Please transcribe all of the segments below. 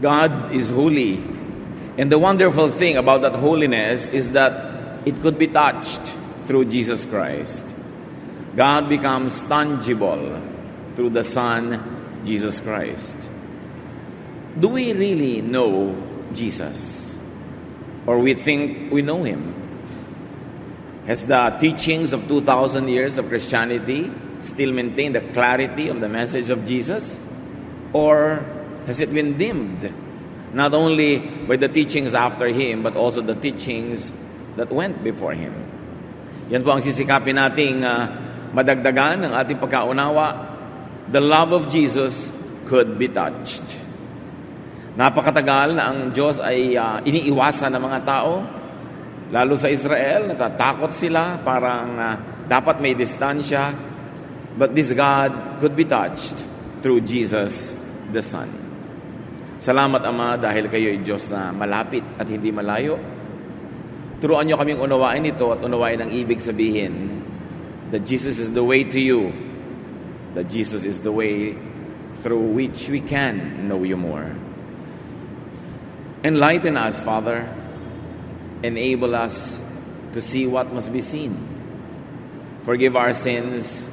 God is holy. And the wonderful thing about that holiness is that it could be touched through Jesus Christ. God becomes tangible through the Son, Jesus Christ. Do we really know Jesus? Or we think we know Him? Has the teachings of 2,000 years of Christianity still maintained the clarity of the message of Jesus? Or has it been dimmed? Not only by the teachings after Him, but also the teachings that went before Him. Yan po ang sisikapin nating madagdagan ng ating pagkaunawa. The love of Jesus could be touched. Napakatagal na ang Diyos ay iniiwasan ng mga tao. Lalo sa Israel, natatakot sila, parang dapat may distansya. But this God could be touched through Jesus the Son. Salamat, Ama, dahil kayo ay Diyos na malapit at hindi malayo. Turuan niyo kaming unawain ito at unawain ang ibig sabihin that Jesus is the way to you, that Jesus is the way through which we can know you more. Enlighten us, Father. Enable us to see what must be seen. Forgive our sins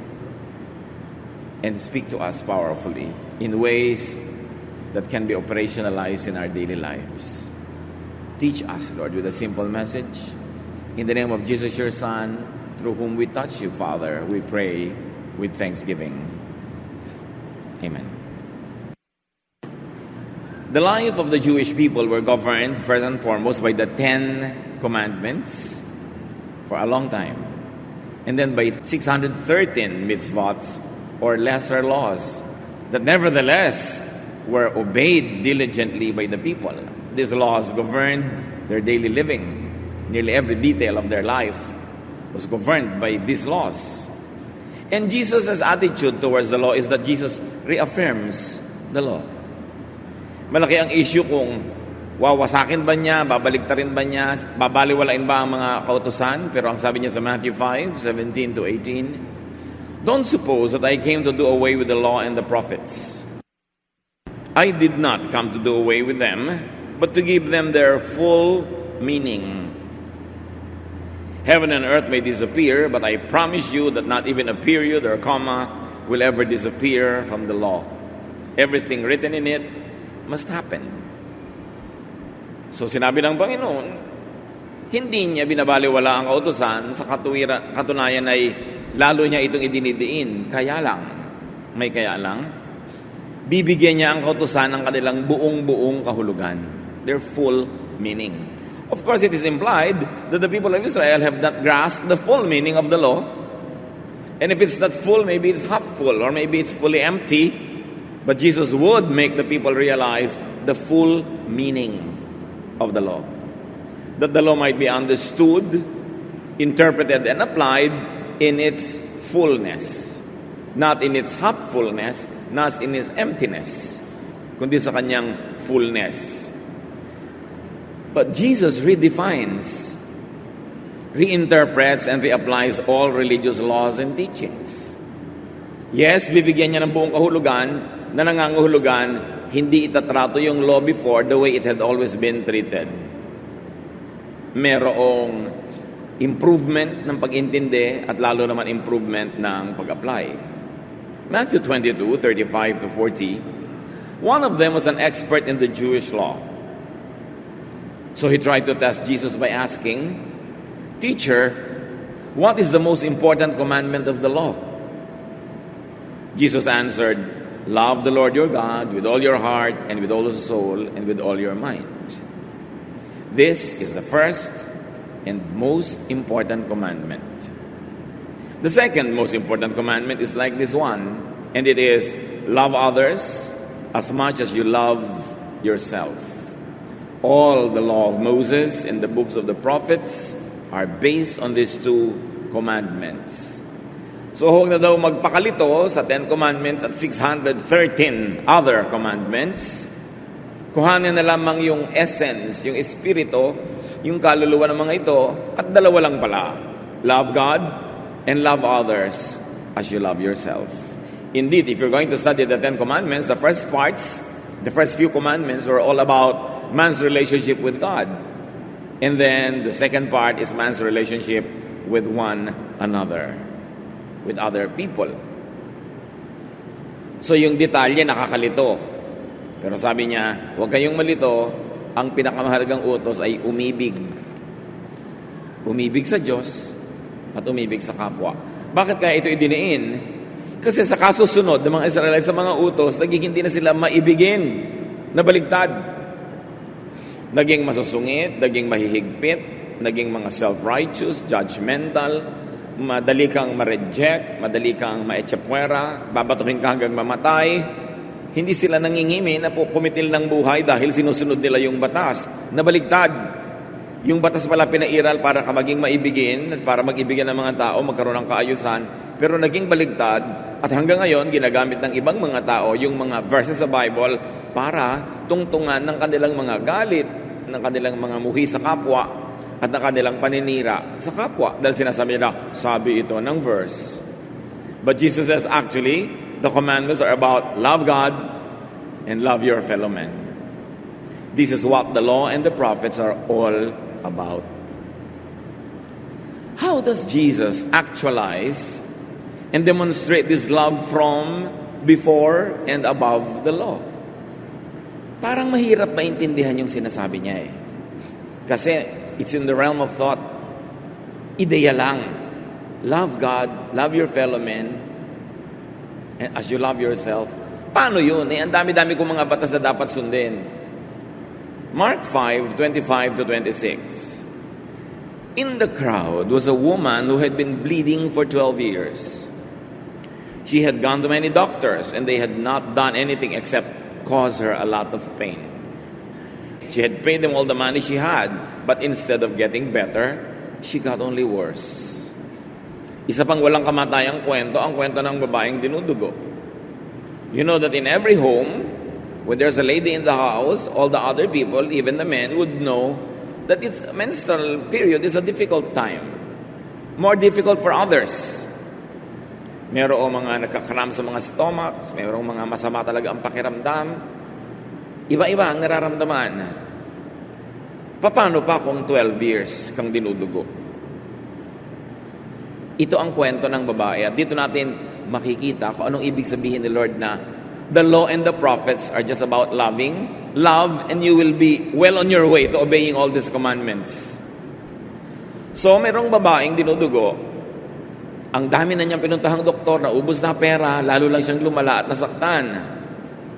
and speak to us powerfully in ways that can be operationalized in our daily lives. Teach us, Lord, with a simple message. In the name of Jesus, your Son, through whom we touch you, Father, we pray with thanksgiving. Amen. The life of the Jewish people were governed first and foremost by the 10 commandments for a long time. And then by 613 mitzvot or lesser laws that nevertheless were obeyed diligently by the people. These laws governed their daily living. Nearly every detail of their life was governed by these laws. And Jesus' attitude towards the law is that Jesus reaffirms the law. Malaki ang issue kung wawasakin ba niya, babaliktarin ba niya, babaliwalain ba ang mga kautusan? Pero ang sabi niya sa Matthew 5:17 to 18, don't suppose that I came to do away with the law and the prophets. I did not come to do away with them, but to give them their full meaning. Heaven and earth may disappear, but I promise you that not even a period or a comma will ever disappear from the law. Everything written in it must happen. So sinabi ng Panginoon, hindi niya binabaliwala ang kautusan, sa katunayan ay lalo niya itong idinidiin. Kaya lang, may kaya lang, bibigyan niya ang kautusan ng kanilang buong kahulugan, their full meaning. Of course, it is implied that the people of Israel have not grasped the full meaning of the law. And if it's not full, maybe it's half full, or maybe it's fully empty. But Jesus would make the people realize the full meaning of the law. That the law might be understood, interpreted, and applied in its fullness. Not in its half fullness, not in its emptiness, kundi sa kanyang fullness. But Jesus redefines, reinterprets, and reapplies all religious laws and teachings. Yes, bibigyan niya ng buong kahulugan, na nangangahulugan, hindi itatrato yung law before the way it had always been treated. Merong improvement ng pag-intindi at lalo naman improvement ng pag-apply. Matthew 22:35 to 40, one of them was an expert in the Jewish law. So he tried to test Jesus by asking, Teacher, what is the most important commandment of the law? Jesus answered, love the Lord your God with all your heart and with all your soul and with all your mind. This is the first and most important commandment. The second most important commandment is like this one, and it is love others as much as you love yourself. All the law of Moses and the books of the prophets are based on these two commandments. So huwag na daw magpakalito sa 10 commandments at 613 other commandments. Kuhanin na lamang yung essence, yung espiritu, yung kaluluwa ng mga ito, at dalawa lang pala. Love God and love others as you love yourself. Indeed, if you're going to study the 10 commandments, the first parts The first few commandments were all about man's relationship with God. And then the second part is man's relationship with one another, with other people. So yung detalye nakakalito. Pero sabi niya, huwag kayong malito, ang pinakamahalagang utos ay umibig. Umibig sa Diyos at umibig sa kapwa. Bakit kaya ito idiniin? Kasi sa kasusunod ng mga Israelites sa mga utos, naging hindi na sila maibigin, nabaligtad. Naging masusungit, naging mahihigpit, naging mga self-righteous, judgmental, madali kang ma-reject, madali kang ma-echapwera, babatuhin ka hanggang mamatay. Hindi sila nangingimi na kumitil ng buhay dahil sinusunod nila yung batas. Nabaligtad. Yung batas pala pinairal para ka maging maibigin at para mag-ibigin ng mga tao, magkaroon ng kaayusan. Pero naging baligtad at hanggang ngayon ginagamit ng ibang mga tao yung mga verses sa Bible para tungtungan ng kanilang mga galit, ng kanilang mga muhi sa kapwa at ng kanilang paninira sa kapwa. Dahil sinasabi nila, sabi ito ng verse. But Jesus says actually, the commandments are about love God and love your fellow man. This is what the law and the prophets are all about. How does Jesus actualize and demonstrate this love from before and above the law? Parang mahirap maintindihan yung sinasabi niya eh. Kasi it's in the realm of thought. Ideya lang. Love God, love your fellow men, and as you love yourself. Paano yun? Ang dami-dami kong mga batas na dapat sundin. Mark 5:25-26. In the crowd was a woman who had been bleeding for 12 years. She had gone to many doctors, and they had not done anything except cause her a lot of pain. She had paid them all the money she had, but instead of getting better, she got only worse. Isa pang walang kamatayang kwento, ang kwento ng babaeng dinudugo. You know that in every home, when there's a lady in the house, all the other people, even the men, would know that its menstrual period is a difficult time. More difficult for others. Mayroong mga nagkakram sa mga stomachs, mayroong mga masama talaga ang pakiramdam. Iba-iba ang nararamdaman. Paano pa kung 12 years kang dinudugo? Ito ang kwento ng babae. At dito natin makikita kung anong ibig sabihin ni Lord na the law and the prophets are just about loving. Love and you will be well on your way to obeying all these commandments. So, mayroong babaeng dinudugo. Ang dami na niyang pinuntahang doktor, naubos na pera, lalo lang siyang lumala at nasaktan.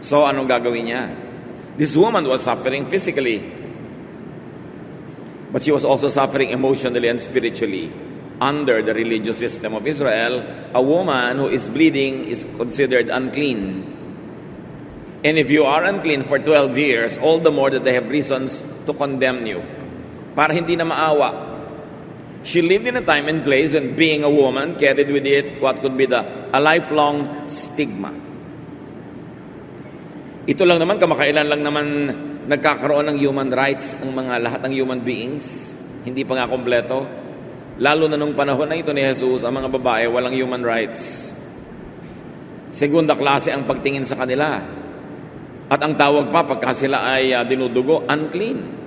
So, anong gagawin niya? This woman was suffering physically. But she was also suffering emotionally and spiritually. Under the religious system of Israel, a woman who is bleeding is considered unclean. And if you are unclean for 12 years, all the more that they have reasons to condemn you. Para hindi na maawa. She lived in a time and place when being a woman carried with it what could be a lifelong stigma. Ito lang naman, kamakailan lang naman nagkakaroon ng human rights ang mga lahat ng human beings. Hindi pa nga kompleto. Lalo na nung panahon na ito ni Jesus, ang mga babae walang human rights. Segunda klase ang pagtingin sa kanila. At ang tawag pa pagka sila ay dinudugo, unclean.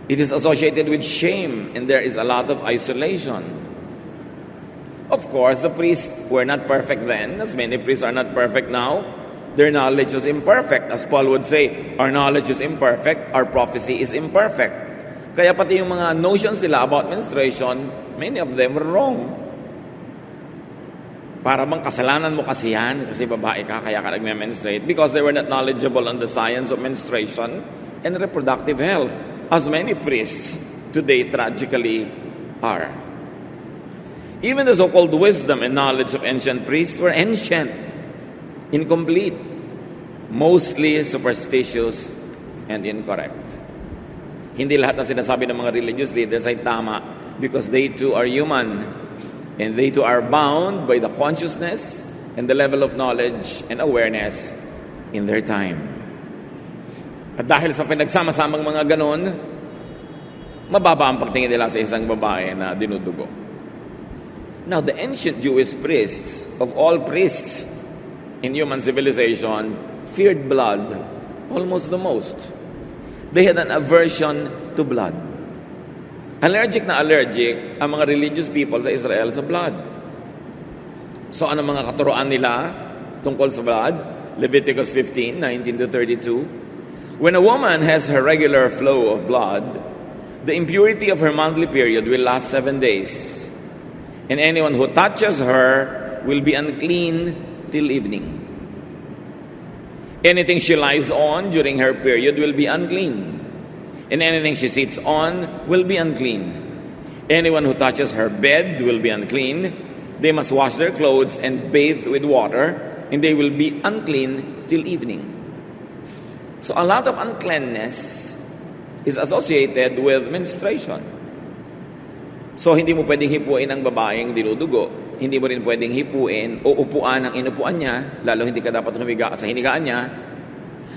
It is associated with shame and there is a lot of isolation. Of course, the priests were not perfect then, as many priests are not perfect now. Their knowledge was imperfect. As Paul would say, our knowledge is imperfect, our prophecy is imperfect. Kaya pati yung mga notions nila about menstruation, many of them were wrong. Para bang kasalanan mo kasi yan, kasi babae ka, kaya ka nagme-menstruate, because they were not knowledgeable on the science of menstruation and reproductive health. As many priests today tragically are. Even the so-called wisdom and knowledge of ancient priests were ancient, incomplete, mostly superstitious, and incorrect. Hindi lahat ng sinasabi ng mga religious leaders ay tama because they too are human and they too are bound by the consciousness and the level of knowledge and awareness in their time. At dahil sa pinagsama-samang mga ganon, mababa ang pagtingin nila sa isang babae na dinudugo. Now, the ancient Jewish priests, of all priests in human civilization, feared blood almost the most. They had an aversion to blood. Allergic na allergic ang mga religious people sa Israel sa blood. So ano mga katuroan nila tungkol sa blood? Leviticus 15:19 to 32. When a woman has her regular flow of blood, the impurity of her monthly period will last 7 days. And anyone who touches her will be unclean till evening. Anything she lies on during her period will be unclean. And anything she sits on will be unclean. Anyone who touches her bed will be unclean. They must wash their clothes and bathe with water, and they will be unclean till evening. So a lot of uncleanness is associated with menstruation. So hindi mo pwedeng hipuin ang babaeng dinudugo. Hindi mo rin pwedeng hipuin o upuan ang inupuan niya, lalo hindi ka dapat humiga sa hinigaan niya.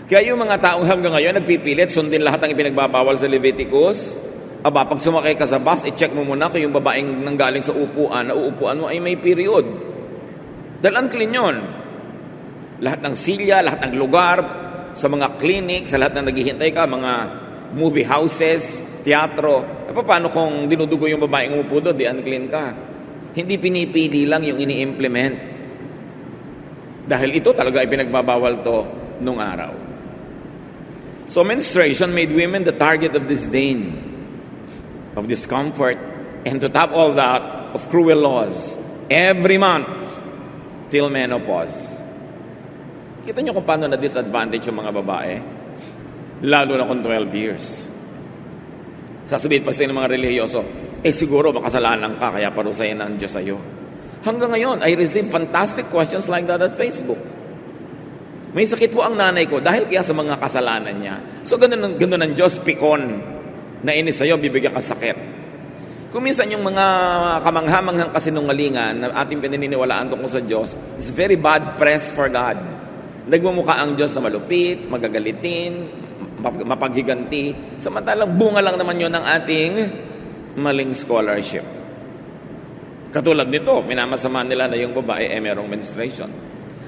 Kaya yung mga taong hanggang ngayon nagpipilit, sundin lahat ng ipinagbabawal sa Leviticus. Aba, pag sumakay ka sa bus, i-check mo muna kung yung babaeng nanggaling sa upuan, na uupuan mo ay may period. Dahil unclean yun. Lahat ng silya, lahat ng lugar, sa mga clinic, sa lahat ng naghihintay ka, mga movie houses, teatro. Paano kung dinudugo yung babaeng umupo doon, di unclean ka? Hindi pinipili lang yung ini-implement. Dahil ito talaga ay pinagbabawal to nung araw. So menstruation made women the target of disdain, of discomfort, and to top all that, of cruel laws. Every month, till menopause. Kita nyo kung paano na-disadvantage yung mga babae? Lalo na kung 12 years. Sasabihin pa sa'yo ng mga relihiyoso, siguro makasalanan ka, kaya parusayan ng Diyos sa'yo. Hanggang ngayon, I receive fantastic questions like that at Facebook. May sakit po ang nanay ko dahil kaya sa mga kasalanan niya. So ganun ang Diyos, pikon, na inis sa'yo, bibigyan ka sakit. Kung minsan yung mga kamanghamanghang kasinungalingan na ating pinaniniwalaan tungkol sa Diyos is very bad press for God. Nagmumukha ang Diyos na malupit, magagalitin, mapaghiganti. Samantalang bunga lang naman yun ng ating maling scholarship. Katulad nito, minamasama nila na yung babae merong menstruation.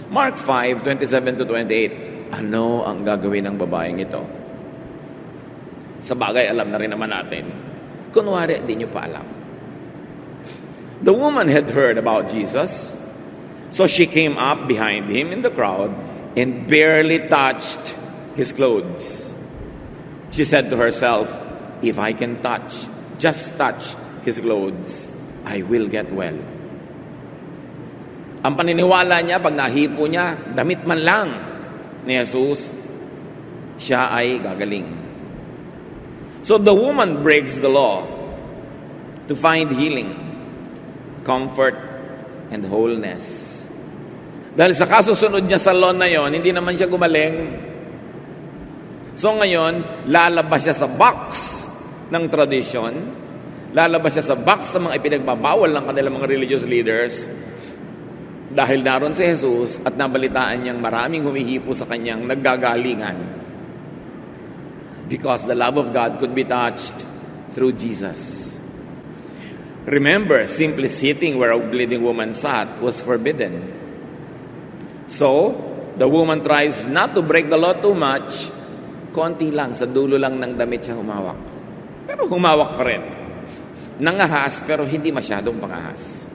Mark 5:27 to 28. Ano ang gagawin ng babaeng ito? Sa bagay, alam na rin naman natin. Kunwari, di nyo pa alam. The woman had heard about Jesus, so she came up behind him in the crowd and barely touched his clothes. She said to herself, if I can just touch his clothes, I will get well. Ang paniniwala niya, pag nahipo niya, damit man lang ni Jesus, siya ay gagaling. So the woman breaks the law to find healing, comfort, and wholeness. Dahil sa kasusunod niya sa law na yon, hindi naman siya gumaling. So ngayon, lalabas siya sa box ng tradisyon, lalabas siya sa box ng mga ipinagbabawal ng kanilang mga religious leaders, dahil naroon si Jesus at nabalitaan niyang maraming humihipo sa kanyang naggagalingan. Because the love of God could be touched through Jesus. Remember, simply sitting where a bleeding woman sat was forbidden. So, the woman tries not to break the law too much. Konti lang, sa dulo lang ng damit siya humawak. Pero humawak pa rin. Nangahas, pero hindi masyadong pangahas.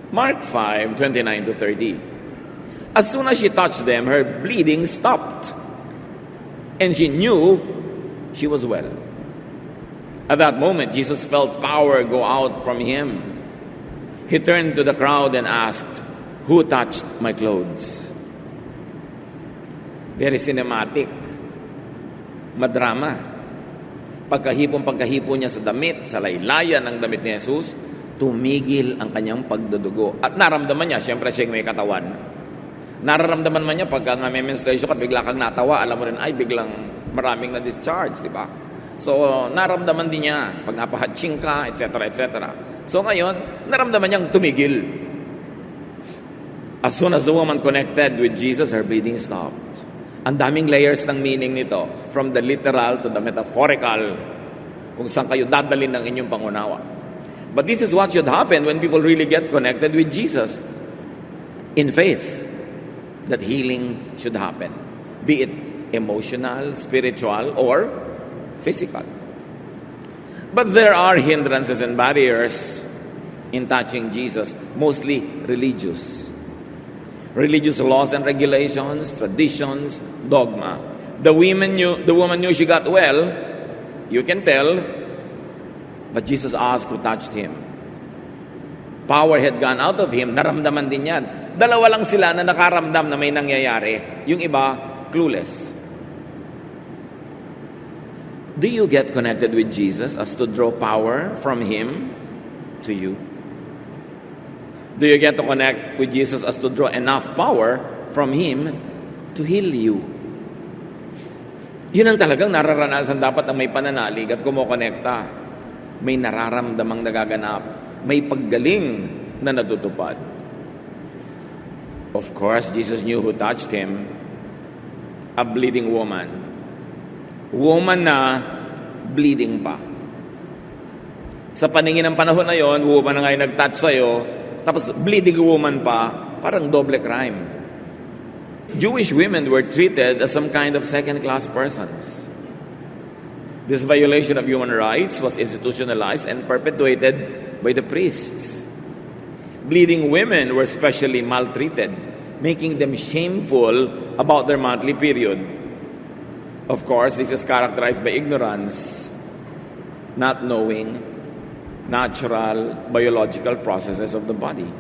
Mark 5:29 to 30. As soon as she touched them, her bleeding stopped. And she knew she was well. At that moment, Jesus felt power go out from him. He turned to the crowd and asked, who touched my clothes? Very cinematic. Madrama. Pagkahipo niya sa damit, sa laylayan ng damit ni Jesus, tumigil ang kanyang pagdudugo. At naramdaman niya, siyempre siya may katawan. Nararamdaman man niya pagka may menstruation at bigla kang natawa, alam mo rin, ay biglang maraming na-discharge, di ba? So, naramdaman din niya pag napahatching ka, etc., etc. So ngayon, naramdaman niyang tumigil. As soon as the woman connected with Jesus, her bleeding stopped. Ang daming layers ng meaning nito, from the literal to the metaphorical, kung saan kayo dadalhin ng inyong pangunawa. But this is what should happen when people really get connected with Jesus in faith, that healing should happen. Be it emotional, spiritual, or physical. But there are hindrances and barriers in touching Jesus, mostly religious. Religious laws and regulations, traditions, dogma. The woman knew she got well, you can tell, but Jesus asked who touched him. Power had gone out of him, naramdaman din yan. Dalawa lang sila na nakaramdam na may nangyayari. Yung iba, clueless. Do you get connected with Jesus as to draw power from Him to you? Do you get to connect with Jesus as to draw enough power from Him to heal you? Yun ang talagang nararanasan dapat ng may pananalig at kumokonekta. May nararamdamang nagaganap. May paggaling na natutupad. Of course, Jesus knew who touched Him. A bleeding woman. Woman na bleeding pa. Sa paningin ng panahon na yon, woman na nga yung nag-touch sa'yo, tapos bleeding woman pa, parang doble crime. Jewish women were treated as some kind of second-class persons. This violation of human rights was institutionalized and perpetuated by the priests. Bleeding women were specially maltreated, making them shameful about their monthly period. Of course, this is characterized by ignorance, not knowing natural biological processes of the body.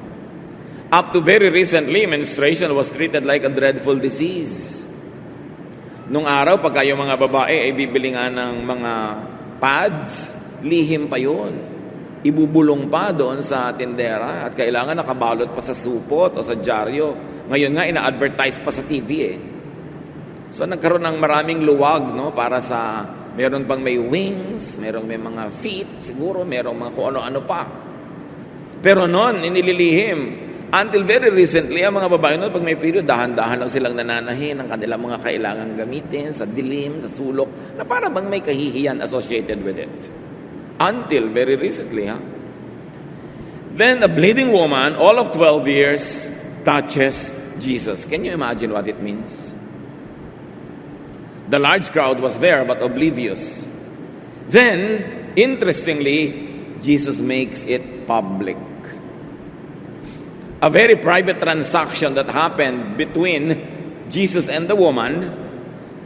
Up to very recently, menstruation was treated like a dreadful disease. Nung araw, pagka yung mga babae ay bibili nga ng mga pads, lihim pa yun. Ibubulong pa doon sa tindera at kailangan nakabalot pa sa supot o sa dyaryo. Ngayon nga, ina-advertise pa sa TV eh. So nagkaroon ng maraming luwag, no, para sa meron pang may wings, merong may mga feet, siguro merong mga kung ano-ano pa. Pero noon, inililihim. Until very recently, ang mga babae noon, pag may period, dahan-dahan lang silang nananahin ang kanilang mga kailangang gamitin sa dilim, sa sulok, na para bang may kahihiyan associated with it. Until very recently, Then a bleeding woman, all of 12 years, touches Jesus. Can you imagine what it means? The large crowd was there but oblivious. Then, interestingly, Jesus makes it public. A very private transaction that happened between Jesus and the woman,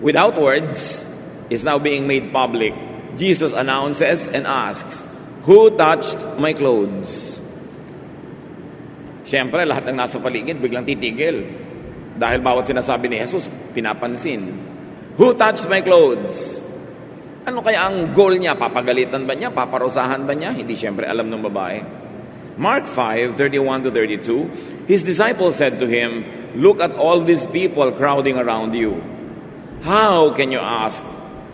without words, is now being made public. Jesus announces and asks, "Who touched my clothes?" Siyempre, lahat ng nasa paligid biglang titigil. Dahil bawat sinasabi ni Jesus, pinapansin. Who touched my clothes? Ano kaya ang goal niya? Papagalitan ba niya? Paparusahan ba niya? Hindi siyempre alam ng babae. Mark 5:31-32, His disciples said to Him, "Look at all these people crowding around you. How can you ask,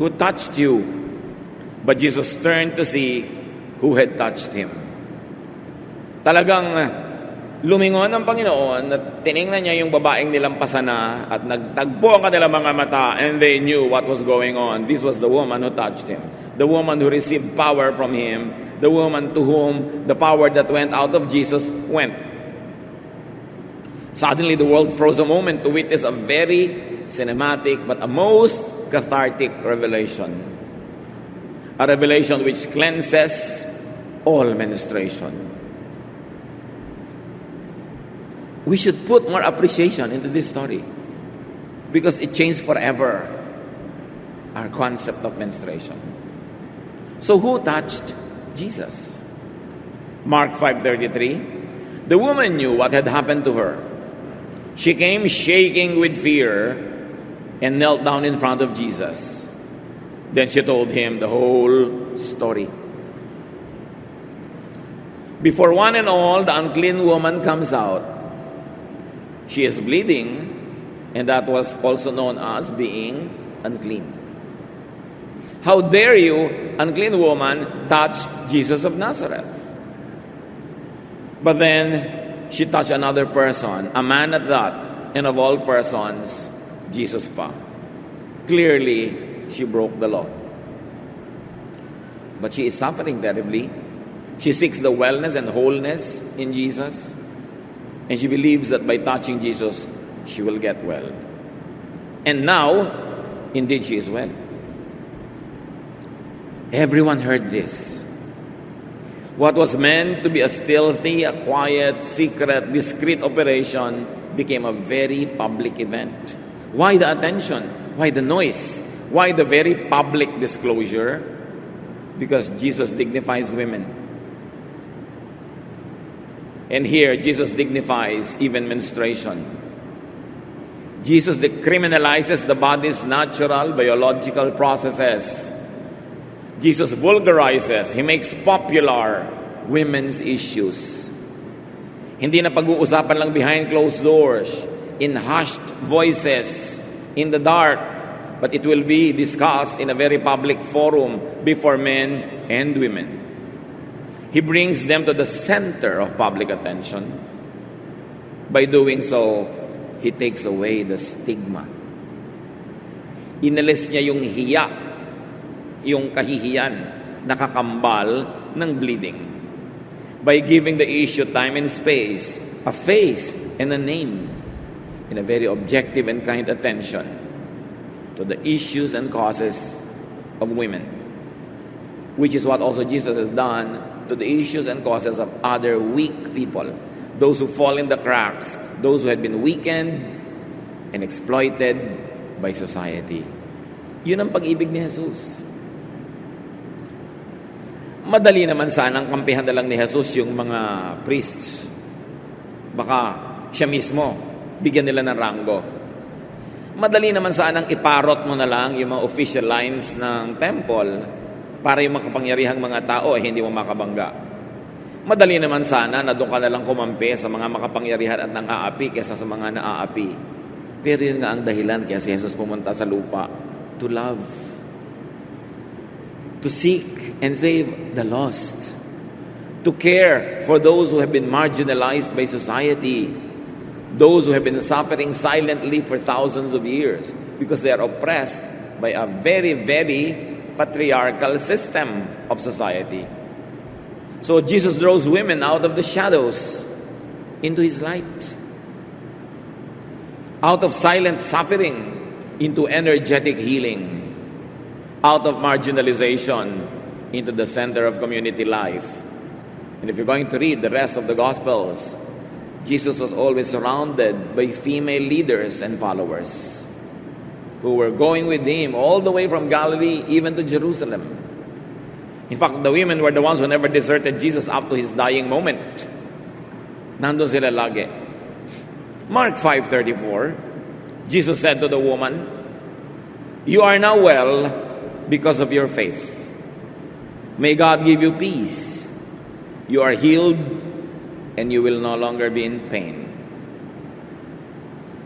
who touched you?" But Jesus turned to see who had touched Him. Talagang lumingon ang Panginoon at tiningnan niya yung babaeng nilampasan na at nagtagpo ang kanilang mga mata and they knew what was going on. This was the woman who touched Him. The woman who received power from Him. The woman to whom the power that went out of Jesus went. Suddenly the world froze a moment to witness a very cinematic but a most cathartic revelation. A revelation which cleanses all menstruation. We should put more appreciation into this story because it changed forever our concept of menstruation. So who touched Jesus? Mark 5:33, the woman knew what had happened to her. She came shaking with fear and knelt down in front of Jesus. Then she told Him the whole story. Before one and all, the unclean woman comes out. She is bleeding, and that was also known as being unclean. How dare you, unclean woman, touch Jesus of Nazareth? But then, she touched another person, a man at that, and of all persons, Jesus pa. Clearly, she broke the law. But she is suffering terribly. She seeks the wellness and wholeness in Jesus. And she believes that by touching Jesus, she will get well. And now, Indeed, she is well. Everyone heard this. What was meant to be a stealthy, a quiet, secret, discreet operation became a very public event. Why the attention? Why the noise? Why the very public disclosure? Because Jesus dignifies women. And here, Jesus dignifies even menstruation. Jesus decriminalizes the body's natural biological processes. Jesus vulgarizes, He makes popular women's issues. Hindi na pag-uusapan lang behind closed doors, in hushed voices, in the dark, but it will be discussed in a very public forum before men and women. He brings them to the center of public attention. By doing so, He takes away the stigma. Inalis niya yung hiya, yung kahihiyan, nakakambal ng bleeding. By giving the issue time and space, a face and a name, in a very objective and kind attention to the issues and causes of women, which is what also Jesus has done to the issues and causes of other weak people, those who fall in the cracks, those who had been weakened and exploited by society. Yun ang pag-ibig ni Jesus. Madali naman sanang kampihan na lang ni Jesus yung mga priests. Baka siya mismo, bigyan nila ng ranggo. Madali naman sanang iparot mo na lang yung mga official lines ng temple para yung makapangyarihang mga tao ay hindi mo makabangga. Madali naman sana na doon ka na lang kumampi sa mga makapangyarihan at nang-aapi kaysa sa mga naaapi. Pero yun nga ang dahilan kaya si Jesus pumunta sa lupa, to love, to seek and save the lost, to care for those who have been marginalized by society, those who have been suffering silently for thousands of years because they are oppressed by a very, very patriarchal system of society. So Jesus draws women out of the shadows into His light, out of silent suffering into energetic healing, out of marginalization into the center of community life. And if you're going to read the rest of the Gospels, Jesus was always surrounded by female leaders and followers who were going with Him all the way from Galilee even to Jerusalem. In fact, the women were the ones who never deserted Jesus up to His dying moment. Nandun sila lagi. Mark 5:34, Jesus said to the woman, "You are now well because of your faith. May God give you peace. You are healed and you will no longer be in pain."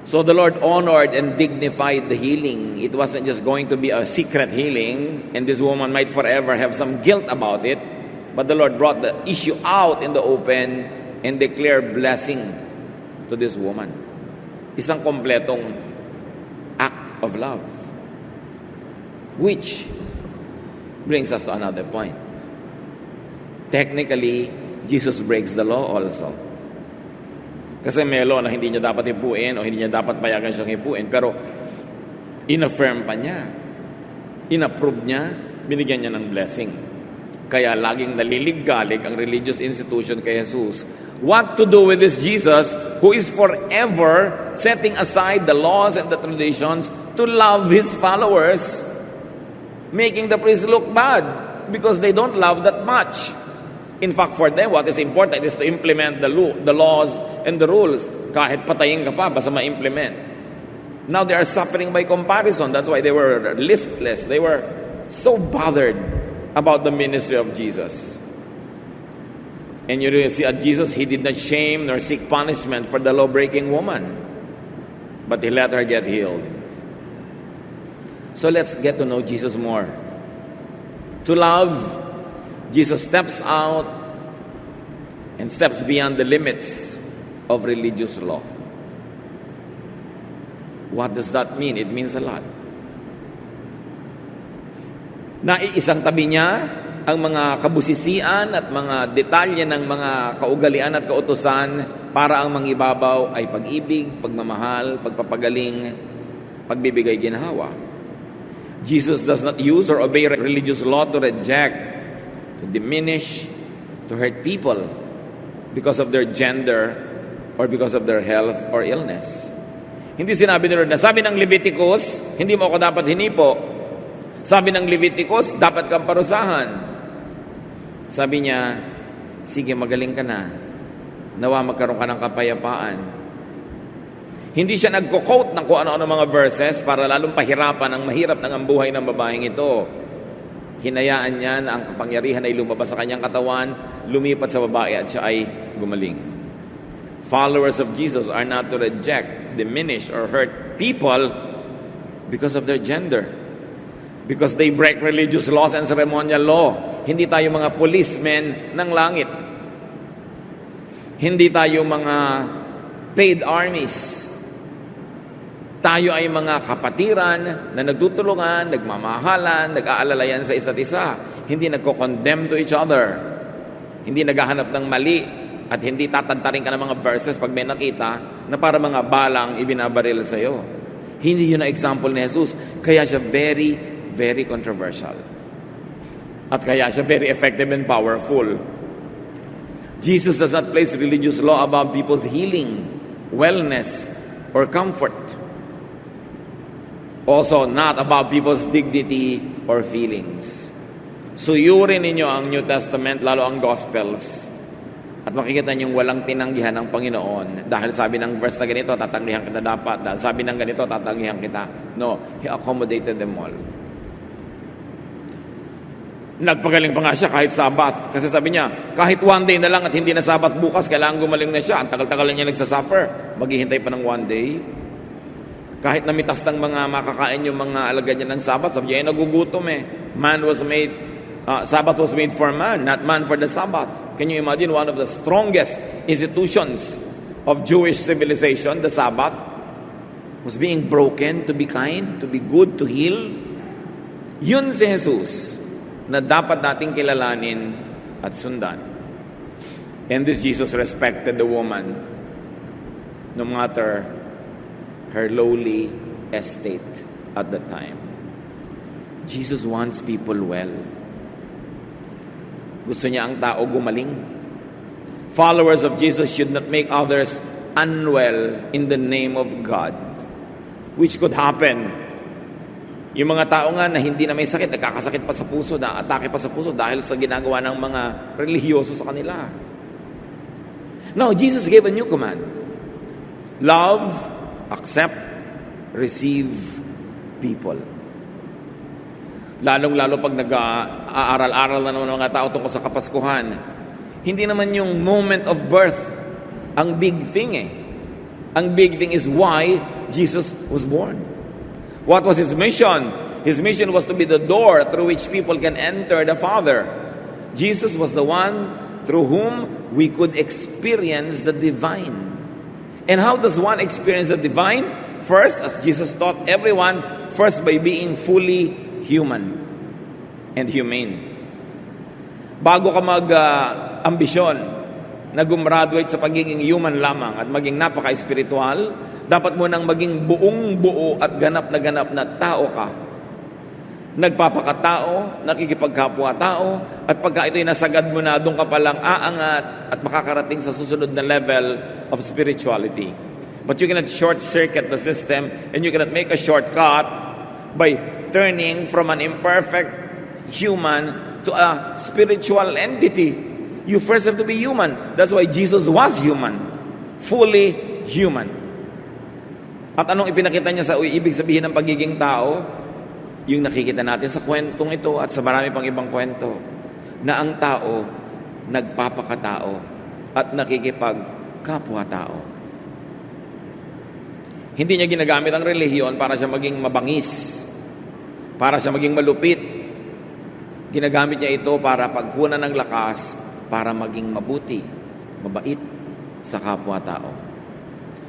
So the Lord honored and dignified the healing. It wasn't just going to be a secret healing and this woman might forever have some guilt about it. But the Lord brought the issue out in the open and declared blessing to this woman. Isang kompletong act of love. Which brings us to another point. Technically, Jesus breaks the law also. Kasi may law na hindi niya dapat hipuin o hindi niya dapat payagan siyang hipuin. Pero, in-affirm pa niya. In-approve niya, binigyan niya ng blessing. Kaya laging nalilig-galig ang religious institution kay Jesus. What to do with this Jesus who is forever setting aside the laws and the traditions to love His followers, making the priests look bad because they don't love that much. In fact, for them, what is important is to implement the laws and the rules. Kahit patayin ka pa, basta ma-implement. Now they are suffering by comparison. That's why they were listless. They were so bothered about the ministry of Jesus. And you see at Jesus, He did not shame nor seek punishment for the law-breaking woman. But He let her get healed. So let's get to know Jesus more. To love, Jesus steps out and steps beyond the limits of religious law. What does that mean? It means a lot. Naiisang tabi niya ang mga kabusisian at mga detalye ng mga kaugalian at kautusan para ang mangibabaw ay pag-ibig, pagmamahal, pagpapagaling, pagbibigay ginhawa. Jesus does not use or obey religious law to reject, to diminish, to hurt people because of their gender or because of their health or illness. Hindi sinabi ni Lord na, sabi ng Leviticus, hindi mo ako dapat hinipo. Sabi ng Leviticus, dapat kang parusahan. Sabi niya, sige, magaling ka na. Nawa magkaroon ka ng kapayapaan. Hindi siya nagko-quote ng kung ano-ano mga verses para lalong pahirapan ang mahirap ng ang buhay ng babaeng ito. Hinayaan niya na ang kapangyarihan ay lumabas sa kanyang katawan, lumipat sa babae at siya ay gumaling. Followers of Jesus are not to reject, diminish, or hurt people because of their gender. Because they break religious laws and ceremonial law. Hindi tayo mga policemen ng langit. Hindi tayo mga paid armies. Tayo ay mga kapatiran na nagtutulungan, nagmamahalan, nag-aalalayan sa isa't isa. Hindi nagko-condemn to each other. Hindi naghahanap ng mali at hindi tatantarin ka ng mga verses pag may nakita na para mga balang ibinabaril sa iyo. Hindi yun ang example ni Jesus. Kaya siya very, very controversial. At kaya siya very effective and powerful. Jesus does not place religious law above people's healing, wellness, or comfort. Also, not about people's dignity or feelings. Suyurin ninyo ang New Testament, lalo ang Gospels. At makikita niyo walang tinanggihan ng Panginoon. Dahil sabi ng verse na ganito, tatanggihan kita dapat. Dahil sabi ng ganito, tatanggihan kita. No, He accommodated them all. Nagpagaling pa nga siya kahit Sabat. Kasi sabi niya, kahit one day na lang at hindi na Sabat bukas, kailangan gumaling na siya. Ang tagal-tagal niya nagsasuffer. Maghihintay pa ng one day. Kahit namitas ng mga makakain yung mga alagad niya ng Sabat, sabi niya, nagugutom eh. Sabbath was made for man, not man for the Sabbath. Can you imagine one of the strongest institutions of Jewish civilization, the Sabbath, was being broken to be kind, to be good, to heal? Yun si Jesus na dapat nating kilalanin at sundan. And this Jesus respected the woman no matter her lowly estate at the time. Jesus wants people well. Gusto niya ang tao gumaling. Followers of Jesus should not make others unwell in the name of God, which could happen. Yung mga tao nga na hindi na may sakit, nagkakasakit pa sa puso, na-atake pa sa puso dahil sa ginagawa ng mga relihiyoso sa kanila. No, Jesus gave a new command. Love, accept, receive people. Lalong-lalo pag nag-aaral-aral na naman mga tao tungkol sa Kapaskuhan, hindi naman yung moment of birth ang big thing eh. Ang big thing is why Jesus was born. What was His mission? His mission was to be the door through which people can enter the Father. Jesus was the one through whom we could experience the divine. And how does one experience the divine? First, as Jesus taught everyone, first by being fully human and humane. Bago ka mag-ambisyon na gumraduate sa pagiging human lamang at maging napaka-espiritual, dapat mo nang maging buong-buo at ganap na tao ka. Nagpapakatao, nakikipagkapwa-tao, at pagka ito'y nasagad mo na, doon ka palang aangat at makakarating sa susunod na level of spirituality. But you cannot short-circuit the system and you cannot make a shortcut by turning from an imperfect human to a spiritual entity. You first have to be human. That's why Jesus was human. Fully human. At anong ipinakita niya sa ibig sabihin ng pagiging tao? Yung nakikita natin sa kwentong ito at sa marami pang ibang kwento, na ang tao nagpapakatao at nakikipagkapwa-tao. Hindi niya ginagamit ang relihiyon para siya maging mabangis, para siya maging malupit. Ginagamit niya ito para pagkunan ng lakas, para maging mabuti, mabait sa kapwa-tao.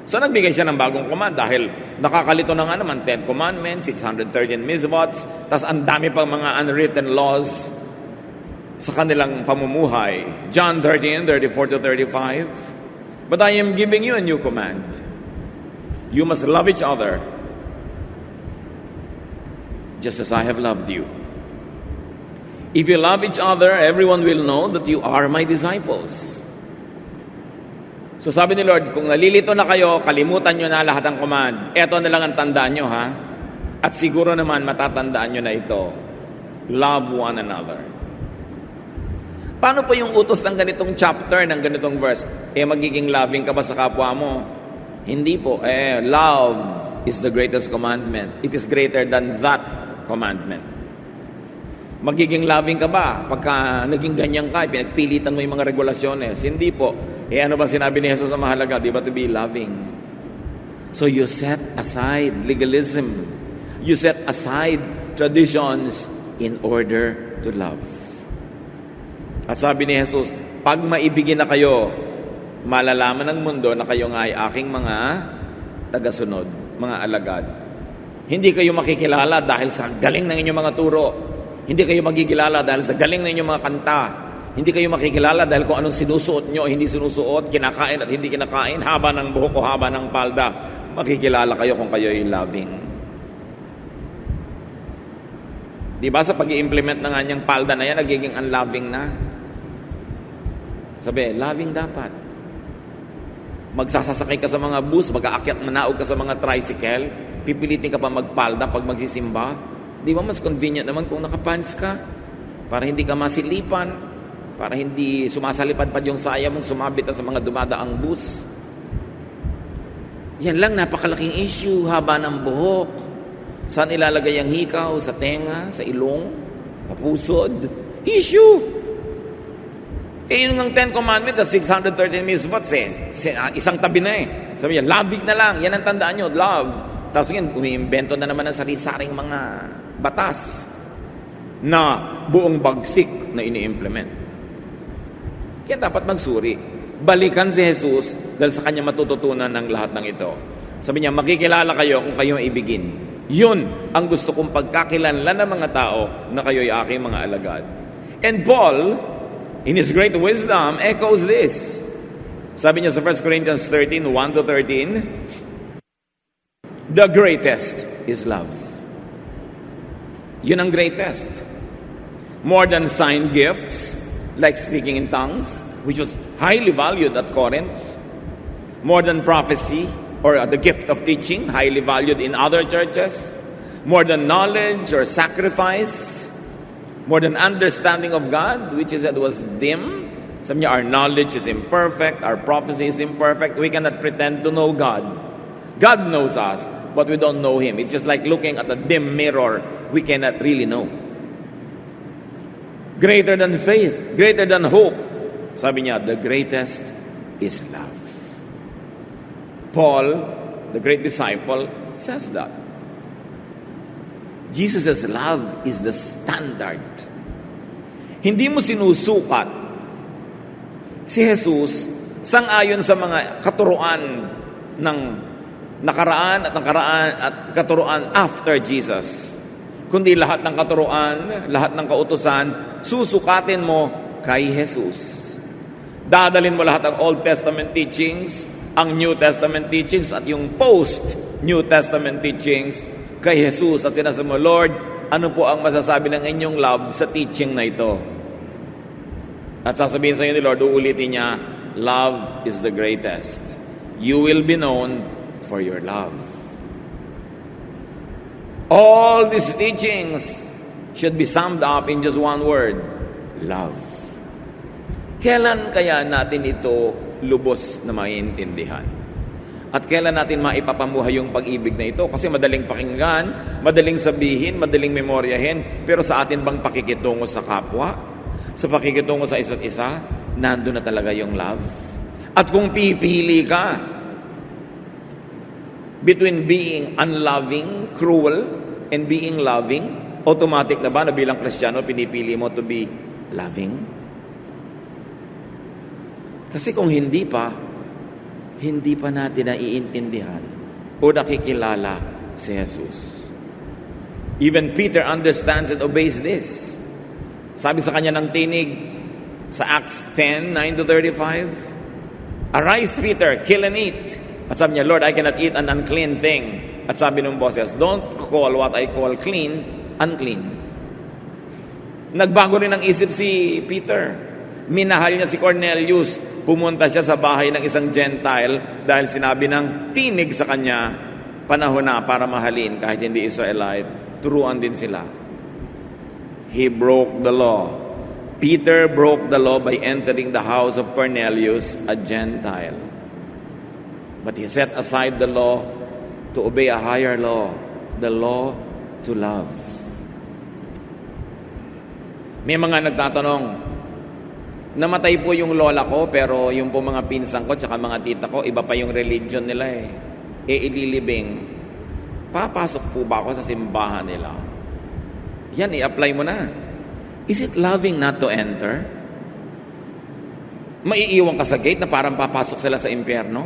So nagbigay siya ng bagong command dahil nakakalito na nga naman 10 commandments, 613 mitzvots, tas ang dami pang mga unwritten laws sa kanilang pamumuhay. John 13:34-35. But I am giving you a new command. You must love each other just as I have loved you. If you love each other, everyone will know that you are my disciples. So sabi ni Lord, kung nalilito na kayo, kalimutan nyo na lahat ng command. Eto na lang ang tandaan nyo, ha? At siguro naman matatandaan nyo na ito. Love one another. Paano po yung utos ng ganitong chapter, ng ganitong verse? Magiging loving ka ba sa kapwa mo? Hindi po. Love is the greatest commandment. It is greater than that commandment. Magiging loving ka ba pagka naging ganyan ka, pinagpilitan mo yung mga regulasyones? Hindi po. Ano ba sinabi ni Jesus sa mahalaga? Di ba, to be loving? So you set aside legalism. You set aside traditions in order to love. At sabi ni Jesus, pag maibigin na kayo, malalaman ng mundo na kayo nga ay aking mga tagasunod, mga alagad. Hindi kayo makikilala dahil sa galing ng inyong mga turo. Hindi kayo magkikilala dahil sa galing ng inyong mga kanta. Hindi kayo makikilala dahil kung anong sinusuot nyo, hindi sinusuot, kinakain at hindi kinakain, haba ng buhok o haba ng palda. Makikilala kayo kung kayo ay loving. Di ba sa pag-i-implement na nga niyang palda na yan, nagiging unloving na? Sabi, loving dapat. Magsasasakay ka sa mga bus, mag-aakyat manaog ka sa mga tricycle, pipilitin ka pa magpalda pag magsisimba. Di ba mas convenient naman kung nakapants ka? Para hindi ka masilipan, para hindi sumasalipad-pad yung saya mong sumabit sa mga dumadaang bus. Yan lang, napakalaking issue, haba ng buhok. Saan ilalagay ang hikaw? Sa tenga? Sa ilong? Kapusod? Issue! Yun ng 10 Commandments, 613 mitzvot, isang tabi na Sabi niya, loving na lang. Yan ang tandaan nyo, love. Tapos ngayon, umiimbento na naman ng sari-saring mga batas na buong bagsik na ini-implement. Kaya dapat magsuri. Balikan si Jesus dahil sa kanya matututunan ng lahat ng ito. Sabi niya, makikilala kayo kung kayo ibigin. Yun ang gusto kong pagkakilanlan ng mga tao na kayo ay aking mga alagad. And Paul, in his great wisdom, echoes this. Sabi niya sa 1 Corinthians 13, 1-13, the greatest is love. Yun ang greatest. More than sign gifts, like speaking in tongues, which was highly valued at Corinth. More than prophecy, or the gift of teaching, highly valued in other churches. More than knowledge or sacrifice. More than understanding of God, which is that was dim. Sabi niya, our knowledge is imperfect, our prophecy is imperfect. We cannot pretend to know God. God knows us, but we don't know Him. It's just like looking at a dim mirror. We cannot really know. Greater than faith, greater than hope. Sabi niya, the greatest is love. Paul, the great disciple, says that. Jesus' love is the standard. Hindi mo sinusukat si Jesus sang-ayon sa mga katuruan ng nakaraan at katuruan after Jesus. Kundi lahat ng katuruan, lahat ng kautusan, susukatin mo kay Jesus. Dadalin mo lahat ng Old Testament teachings, ang New Testament teachings, at yung post-New Testament teachings kay Jesus. At sinasabi mo, Lord, ano po ang masasabi ng inyong love sa teaching na ito? At sasabihin sa inyo ni Lord, uulitin niya, love is the greatest. You will be known for your love. All these teachings should be summed up in just one word, love. Kailan kaya natin ito lubos na maintindihan? At kailan natin maipapamuhay yung pag-ibig na ito? Kasi madaling pakinggan, madaling sabihin, madaling memoryahin, pero sa atin bang pakikitungo sa kapwa? Sa pakikitungo sa isa't isa, nandun na talaga yung love. At kung pipili ka between being unloving, cruel, and being loving, automatic na ba na bilang Kristiyano, pinipili mo to be loving? Kasi kung hindi pa natin naiintindihan o nakikilala si Jesus. Even Peter understands and obeys this. Sabi sa kanya ng tinig sa Acts 10, 9-35, arise, Peter, kill and eat. At sabi niya, Lord, I cannot eat an unclean thing. At sabi ng boses, don't call what I call clean unclean. Nagbago rin ang isip si Peter. Minahal niya si Cornelius. Pumunta siya sa bahay ng isang Gentile dahil sinabi ng tinig sa kanya, panahon na para mahalin kahit hindi Israelite. Turuan din sila. He broke the law. Peter broke the law by entering the house of Cornelius, a Gentile. But he set aside the law to obey a higher law, the law to love. May mga nagtatanong, namatay po yung lola ko, pero yung po mga pinsan ko, tsaka mga tita ko, iba pa yung religion nila eh. Ililibing. Papasok po ba ako sa simbahan nila? Yan, i-apply mo na. Is it loving not to enter? Maiiwan ka sa gate na parang papasok sila sa impyerno?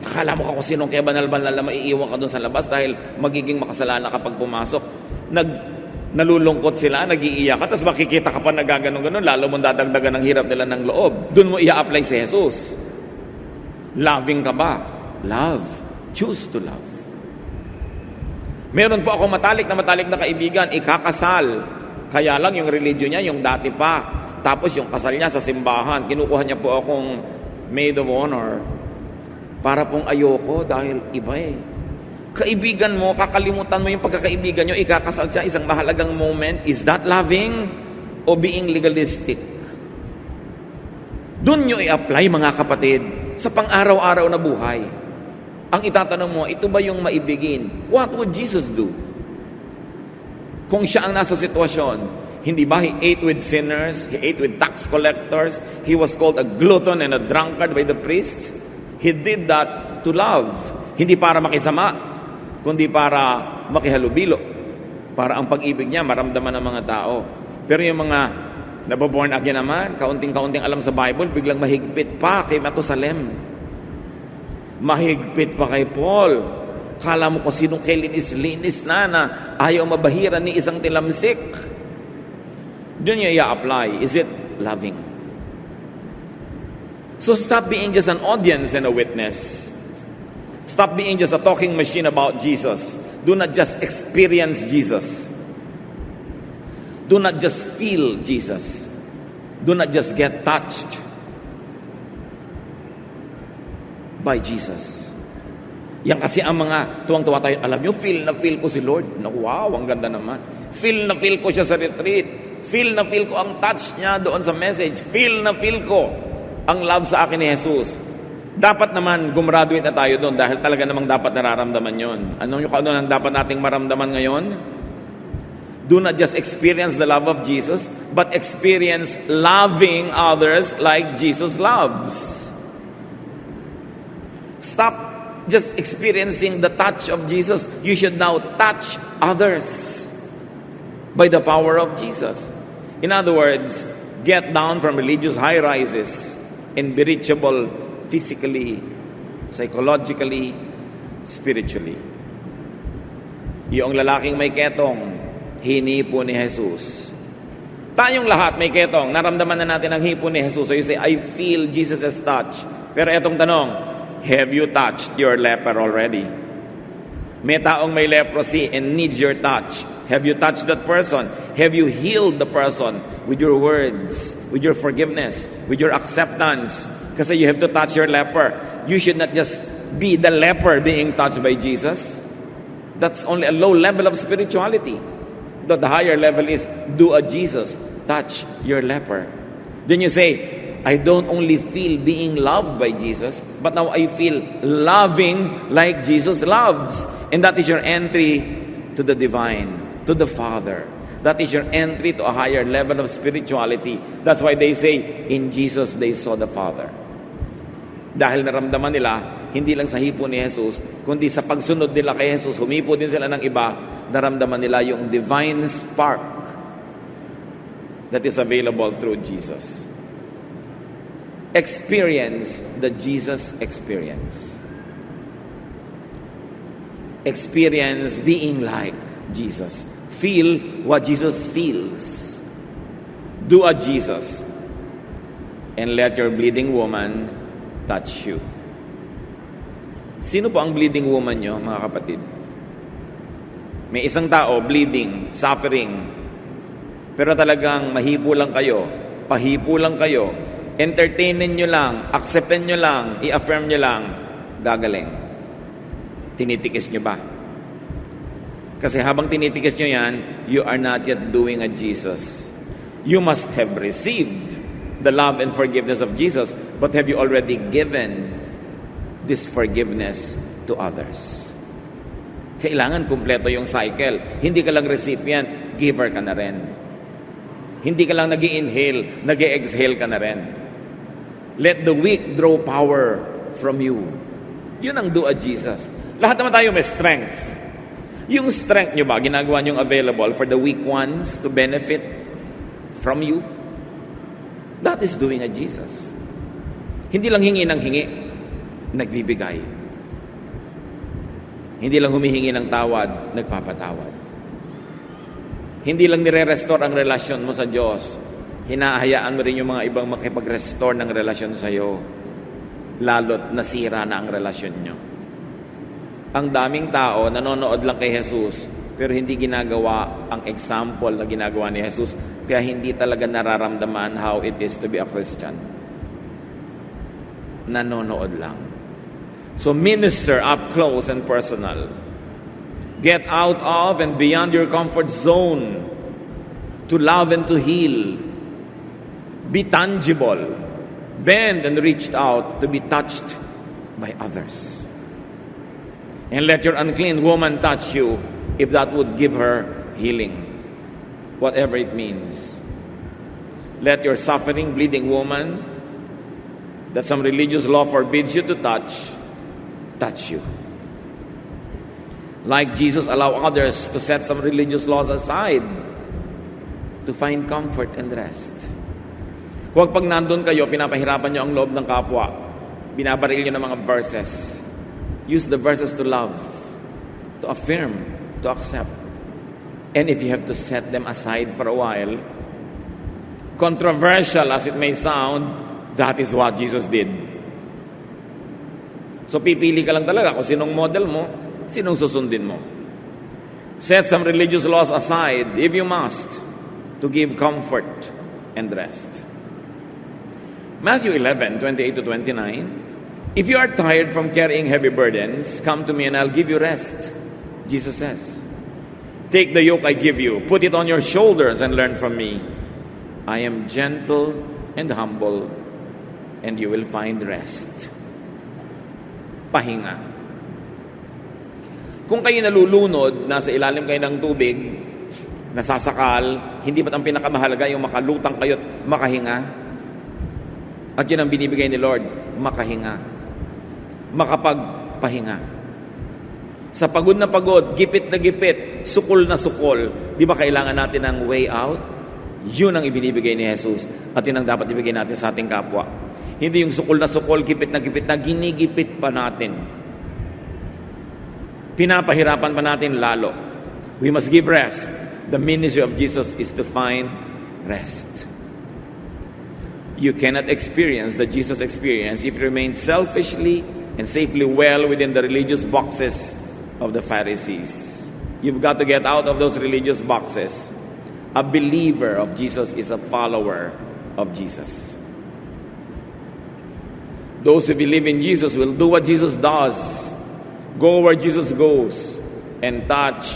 Akala mo ka kung sinong kaya banal-banal na maiiwan ka doon sa labas dahil magiging makasalanan kapag pumasok. Nalulungkot sila, nag-iiyak ka, tapos makikita ka pa nagaganon-ganon, lalo mong dadagdagan ng hirap nila ng loob. Doon mo i-apply si Jesus. Loving ka ba? Love. Choose to love. Meron po ako matalik na kaibigan, ikakasal. Kaya lang yung religion niya, yung dati pa. Tapos yung kasal niya sa simbahan, kinukuha niya po akong maid of honor. Para pong ayoko dahil iba eh. Kaibigan mo, kakalimutan mo yung pagkakaibigan nyo, ikakasal siya, isang mahalagang moment. Is that loving o being legalistic? Doon nyo i-apply, mga kapatid, sa pang-araw-araw na buhay. Ang itatanong mo, ito ba yung maibigin? What would Jesus do? Kung siya ang nasa sitwasyon, hindi ba he ate with sinners? He ate with tax collectors? He was called a glutton and a drunkard by the priests? He did that to love. Hindi para makisama, kundi para makihalubilo. Para ang pag-ibig niya maramdaman ng mga tao. Pero yung mga nababorn again naman, kaunting-kaunting alam sa Bible, biglang mahigpit pa kay Matusalem. Mahigpit pa kay Paul. Kala mo kung sinong kay linis na ayaw mabahiran ni isang tilamsik. Doon niya i-apply. Is it loving? So stop being just an audience and a witness. Stop being just a talking machine about Jesus. Do not just experience Jesus. Do not just feel Jesus. Do not just get touched by Jesus. Yan kasi ang mga tuwang-tuwa tayo. Alam nyo, feel na feel ko si Lord. Wow, ang ganda naman. Feel na feel ko siya sa retreat. Feel na feel ko ang touch niya doon sa message. Feel na feel ko ang love sa akin ni Jesus. Dapat naman gumraduate na tayo doon dahil talaga namang dapat nararamdaman yon. Ano ang dapat nating maramdaman ngayon? Do not just experience the love of Jesus, but experience loving others like Jesus loves. Stop just experiencing the touch of Jesus. You should now touch others by the power of Jesus. In other words, get down from religious high-rises and be reachable physically, psychologically, spiritually. Yung lalaking may ketong, hinipo ni Jesus. Tayong lahat may ketong, naramdaman na natin ang hipo ni Jesus. So you say, I feel Jesus' touch. Pero etong tanong, have you touched your leper already? May taong may leprosy and needs your touch. Have you touched that person? Have you healed the person with your words, with your forgiveness, with your acceptance? Kasi you have to touch your leper. You should not just be the leper being touched by Jesus. That's only a low level of spirituality. The higher level is do a Jesus, touch your leper. Then you say, I don't only feel being loved by Jesus, but now I feel loving like Jesus loves. And that is your entry to the divine, to the Father. That is your entry to a higher level of spirituality. That's why they say, in Jesus they saw the Father. Dahil naramdaman nila, hindi lang sa hipo ni Jesus, kundi sa pagsunod nila kay Jesus, humipo din sila ng iba, naramdaman nila yung divine spark that is available through Jesus. Experience the Jesus experience. Experience being like Jesus. Feel what Jesus feels. Do a Jesus. And let your bleeding woman touch you. Sino po ang bleeding woman nyo, mga kapatid? May isang tao, bleeding, suffering, pero talagang mahipo lang kayo, pahipo lang kayo, entertainin nyo lang, acceptin nyo lang, i-affirm nyo lang, gagaling. Tinitikis nyo ba? Kasi habang tinitikis nyo yan, you are not yet doing a Jesus. You must have received the love and forgiveness of Jesus, but have you already given this forgiveness to others? Kailangan kumpleto yung cycle. Hindi ka lang recipient, giver ka na rin. Hindi ka lang nag-i-inhale, nag-i-exhale ka na rin. Let the weak draw power from you. Yun ang do a Jesus. Lahat naman tayo may strength. Yung strength nyo ba, ginagawa nyong available for the weak ones to benefit from you? That is doing a Jesus. Hindi lang hingi ng hingi, nagbibigay. Hindi lang humihingi ng tawad, nagpapatawad. Hindi lang nire-restore ang relasyon mo sa Diyos, hinahayaan mo rin yung mga ibang makipag-restore ng relasyon sa iyo, lalo't nasira na ang relasyon nyo. Ang daming tao nanonood lang kay Jesus, pero hindi ginagawa ang example na ginagawa ni Jesus, kaya hindi talaga nararamdaman how it is to be a Christian. Nanonood lang. So minister up close and personal. Get out of and beyond your comfort zone to love and to heal. Be tangible. Bend and reach out to be touched by others. And let your unclean woman touch you if that would give her healing. Whatever it means. Let your suffering, bleeding woman that some religious law forbids you to touch you. Like Jesus, allow others to set some religious laws aside to find comfort and rest. Huwag pag nandun kayo, pinapahirapan nyo ang loob ng kapwa. Binabaril nyo ng mga verses. Use the verses to love, to affirm, to accept. And if you have to set them aside for a while, controversial as it may sound, that is what Jesus did. So pipili ka lang talaga kung sinong model mo, sinong susundin mo. Set some religious laws aside, if you must, to give comfort and rest. Matthew 11:28-29. If you are tired from carrying heavy burdens, come to me and I'll give you rest. Jesus says, take the yoke I give you, put it on your shoulders and learn from me. I am gentle and humble, and you will find rest. Pahinga. Kung kayo nalulunod, nasa ilalim kayo ng tubig, nasasakal, hindi ba't ang pinakamahalaga yung makalutang kayo at makahinga? At yun ang binibigay ni Lord, makahinga. Makapagpahinga. Sa pagod na pagod, gipit na gipit, sukol na sukol, di ba kailangan natin ng way out? Yun ang ibinibigay ni Jesus at yun ang dapat ibigay natin sa ating kapwa. Hindi yung sukol na sukol, gipit na ginigipit pa natin. Pinapahirapan pa natin lalo. We must give rest. The ministry of Jesus is to find rest. You cannot experience the Jesus experience if you remain selfishly and safely well within the religious boxes of the Pharisees. You've got to get out of those religious boxes. A believer of Jesus is a follower of Jesus. Those who believe in Jesus will do what Jesus does, go where Jesus goes, and touch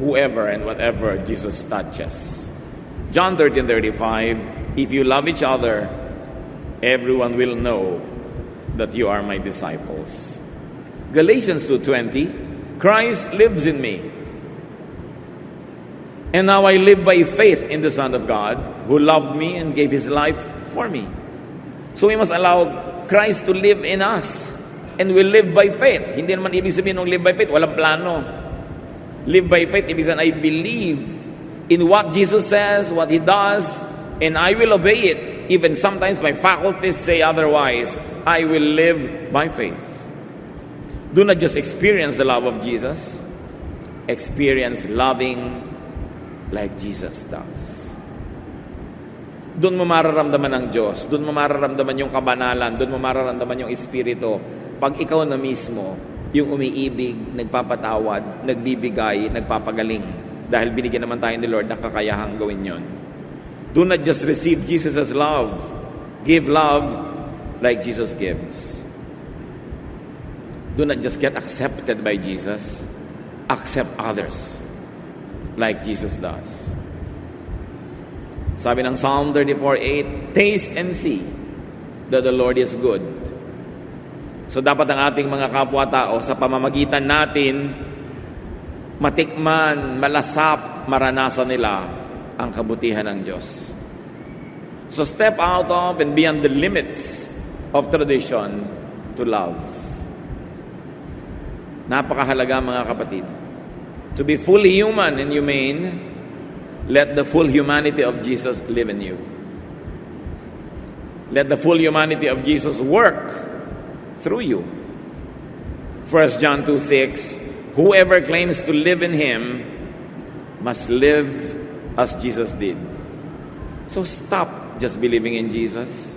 whoever and whatever Jesus touches. John 13:35, if you love each other, everyone will know that you are my disciples. Galatians 2:20, Christ lives in me. And now I live by faith in the Son of God, who loved me and gave His life for me. So we must allow Christ to live in us. And we live by faith. Hindi naman ibig sabihin ng live by faith, walang plano. Live by faith, ibig sabihin, I believe in what Jesus says, what He does, and I will obey it. Even sometimes my faculties say otherwise. I will live by faith. Do not just experience the love of Jesus. Experience loving like Jesus does. Doon mo mararamdaman ang Diyos. Doon mo mararamdaman yung kabanalan. Doon mo mararamdaman yung Espiritu. Pag ikaw na mismo, yung umiibig, nagpapatawad, nagbibigay, nagpapagaling. Dahil binigyan naman tayo ni Lord ng kakayahang gawin yon. Do not just receive Jesus as love. Give love like Jesus gives. Do not just get accepted by Jesus. Accept others like Jesus does. Sabi ng Psalm 34:8, taste and see that the Lord is good. So dapat ang ating mga kapwa-tao sa pamamagitan natin matikman, malasap, maranasan nila ang kabutihan ng Diyos. So step out of and beyond the limits of tradition to love. Napakahalaga mga kapatid. To be fully human and humane, let the full humanity of Jesus live in you. Let the full humanity of Jesus work through you. 1 John 2:6, whoever claims to live in Him must live as Jesus did. So stop just believing in Jesus.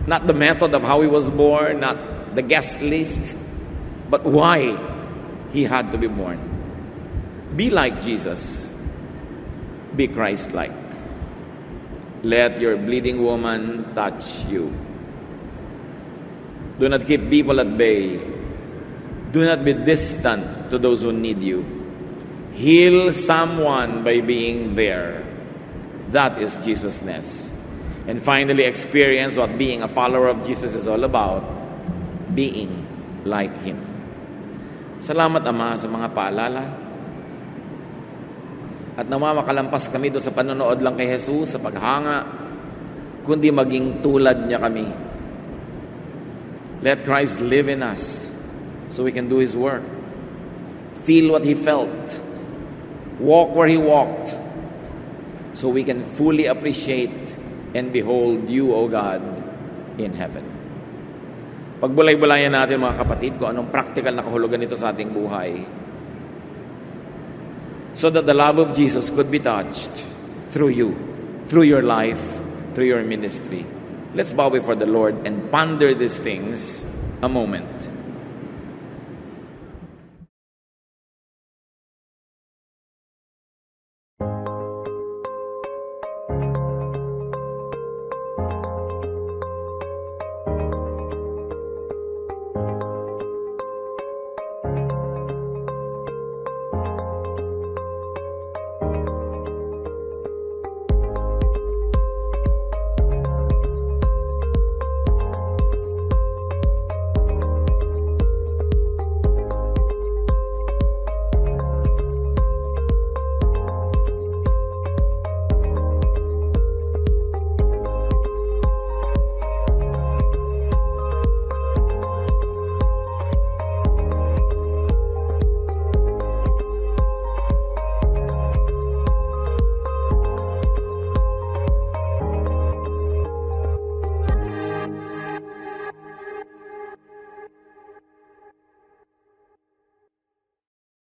Not the method of how He was born, not the guest list, but why He had to be born. Be like Jesus. Be Christ-like. Let your bleeding woman touch you. Do not keep people at bay. Do not be distant to those who need you. Heal someone by being there. That is Jesus-ness. And finally, experience what being a follower of Jesus is all about. Being like Him. Salamat, Ama, sa mga paalala. At nawa makalampas kami doon sa panonood lang kay Jesus, sa paghanga, kundi maging tulad niya kami. Let Christ live in us so we can do His work. Feel what He felt. Walk where He walked so we can fully appreciate and behold You, O God, in heaven. Pagbulay-bulayan natin mga kapatid kung anong practical na kahulugan nito sa ating buhay so that the love of Jesus could be touched through you, through your life, through your ministry. Let's bow before the Lord and ponder these things a moment.